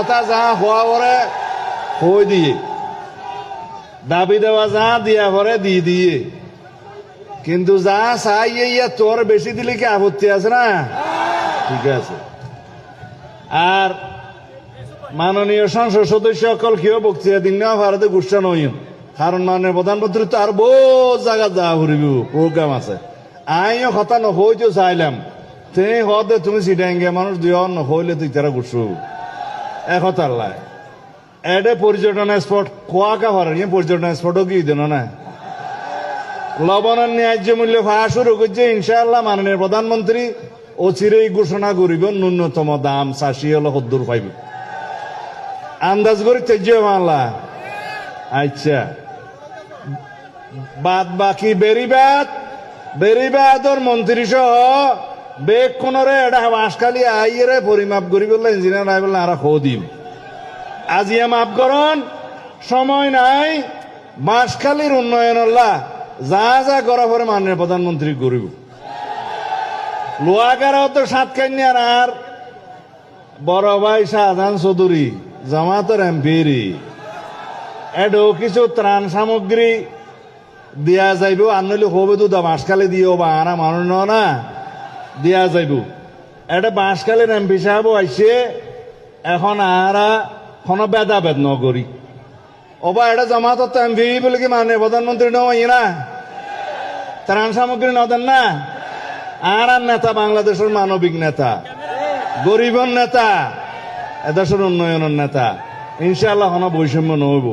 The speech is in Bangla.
কথা যা হওয়া পরে হয়ে দিয়ে, দাবি দেওয়া যা দিয়া পরে দিয়ে, কিন্তু যা চাই ইয়া তোর বেশি দিলে কি আপত্তি আছে না? ঠিক আছে। আর মাননীয় সংসদ সদস্য সকল কেউ বক্তৃতা দিন না ভারতে গুসা নই, কারণ মাননীয় প্রধানমন্ত্রী তো আর বহু জায়গা যা ঘুরিব প্রোগ্রাম আছে। আইও কথা নহইতেও চাইলাম তে হদে তুমি সিডাঙ্গে মানুষ দিও নহইলে তুই তারা গুসু এক কথার লাই এডে পর্যটন স্পট খোয়াকা ভার পর্যটন স্পটও কি দেন না লবণের ন্যায্য মূল্য পাওয়া শুরু করছে ইনশাআল্লাহ মাননীয় প্রধানমন্ত্রী অচিরেই ঘোষণা করিব ন্যূনতম দাম ৮০ হলো ৭০ পাইব আন্দাজ করি তেজ্য মানলা। আচ্ছা বাদ বাকি বেরিবাদর মন্ত্রী সহ বেগ কোনরে এটা বাঁশখালী আইরে পরিমাপ করি বললে ইঞ্জিনিয়ার আই বললে আর দিম আজিয়া মাপ করন সময় নাই। বাঁশখালীর উন্নয়ন যা যা করা পরে মাননীয় প্রধানমন্ত্রী করিব। লোয়াগারাও তো সাতকান্যার আর বড় ভাই শাহজাহান চৌধুরী জামাতের এমপিরি এডো কিছু ত্রাণ সামগ্রী দিয়া যাইব আনলে হবে তো বাঁশখালী দিও বা আনা মানুষ না দিয়া যাইব। এটা বাঁশখালীর এমপি সাহেব আইসে এখন আরা কোনো ভেদাভেদ নগরী ওবা এটা জামাত এমপি বলে কি মানে প্রধানমন্ত্রী নয় না ত্রাণ সামগ্রী নদেন না। আর নেতা বাংলাদেশের মানবিক নেতা, গরিবের নেতা, এদেশের উন্নয়নের নেতা, ইনশাআল্লাহ কোনো বৈষম্য নহব।